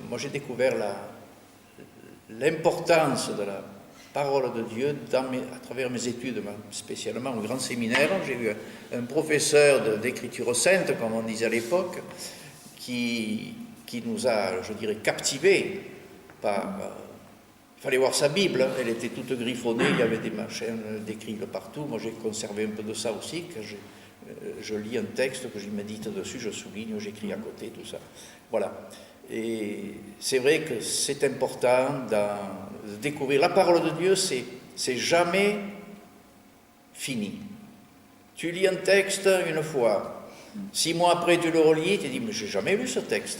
moi j'ai découvert l'importance de la parole de Dieu à travers mes études, spécialement au grand séminaire. J'ai eu un professeur d'écriture sainte, comme on disait à l'époque, qui nous a, je dirais, captivés par... il fallait voir sa Bible, hein. Elle était toute griffonnée, il y avait des machins d'écrits partout. Moi j'ai conservé un peu de ça aussi, quand je lis un texte, que j'y médite dessus, je souligne, j'écris à côté, tout ça. Voilà. Et c'est vrai que c'est important de découvrir. La parole de Dieu, c'est jamais fini. Tu lis un texte une fois, 6 mois après tu le relis, tu te dis, mais j'ai jamais lu ce texte.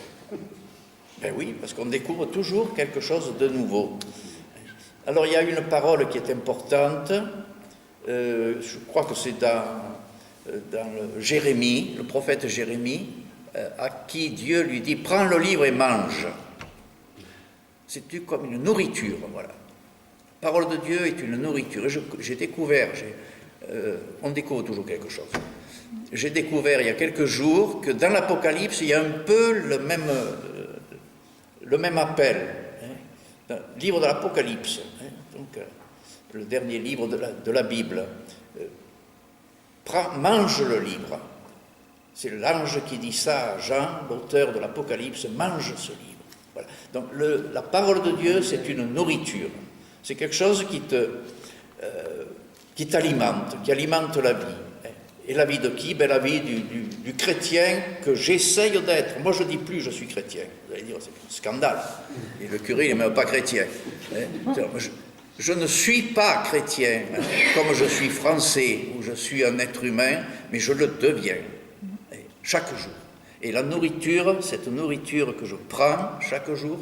Ben oui, parce qu'on découvre toujours quelque chose de nouveau. Alors il y a une parole qui est importante, je crois que c'est dans Jérémie, le prophète Jérémie, à qui Dieu lui dit « Prends le livre et mange ». C'est comme une nourriture, voilà. La parole de Dieu est une nourriture. Et j'ai découvert, on découvre toujours quelque chose. J'ai découvert il y a quelques jours que dans l'Apocalypse, il y a un peu le même appel. Hein, livre de l'Apocalypse, hein, donc le dernier livre de la Bible. Mange le livre. C'est l'ange qui dit ça à Jean, l'auteur de l'Apocalypse, mange ce livre. Voilà. Donc la parole de Dieu, c'est une nourriture. C'est quelque chose qui t'alimente, qui alimente la vie. Et la vie de qui? Ben, la vie du chrétien que j'essaye d'être. Moi, je ne dis plus je suis chrétien. Vous allez dire, c'est un scandale. Et le curé, il n'est même pas chrétien. Je ne suis pas chrétien, comme je suis français, ou je suis un être humain, mais je le deviens, chaque jour. Et la nourriture, cette nourriture que je prends chaque jour,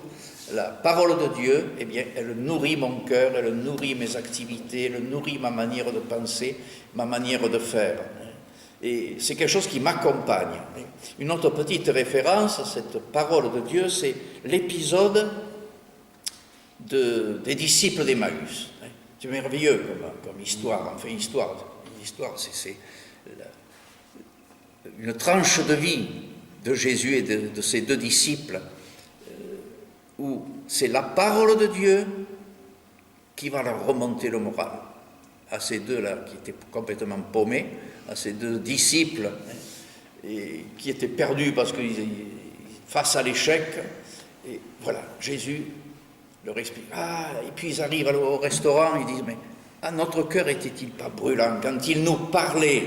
la parole de Dieu, eh bien, elle nourrit mon cœur, elle nourrit mes activités, elle nourrit ma manière de penser, ma manière de faire. Et c'est quelque chose qui m'accompagne. Une autre petite référence à cette parole de Dieu, c'est l'épisode des disciples d'Emmaüs. C'est merveilleux comme histoire. Enfin, histoire, c'est une tranche de vie de Jésus et de ses 2 disciples, où c'est la parole de Dieu qui va leur remonter le moral. À ces 2-là qui étaient complètement paumés, à ces 2 disciples et qui étaient perdus parce qu'ils face à l'échec. Et voilà, Jésus leur explique. Et puis ils arrivent au restaurant, ils disent, mais notre cœur était-il pas brûlant quand il nous parlait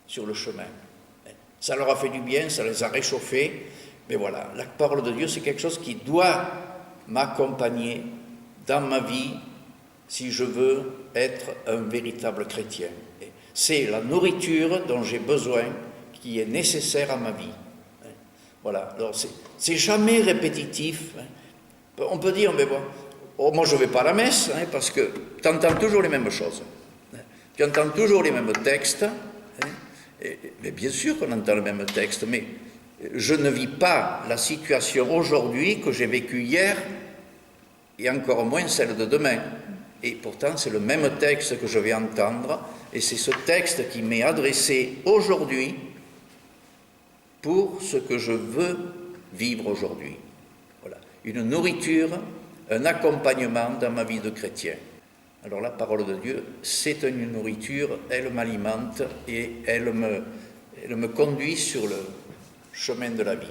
sur le chemin? Ça leur a fait du bien, ça les a réchauffés. Mais voilà, la parole de Dieu, c'est quelque chose qui doit m'accompagner dans ma vie si je veux être un véritable chrétien. C'est la nourriture dont j'ai besoin, qui est nécessaire à ma vie. Voilà, alors c'est jamais répétitif. On peut dire, mais bon, moi je ne vais pas à la messe, parce que tu entends toujours les mêmes choses. Tu entends toujours les mêmes textes. Mais bien sûr qu'on entend le même texte, mais je ne vis pas la situation aujourd'hui que j'ai vécue hier, et encore moins celle de demain. Et pourtant, c'est le même texte que je vais entendre, et c'est ce texte qui m'est adressé aujourd'hui pour ce que je veux vivre aujourd'hui. Voilà. Une nourriture, un accompagnement dans ma vie de chrétien. Alors la parole de Dieu, c'est une nourriture, elle m'alimente et elle me conduit sur le chemin de la vie.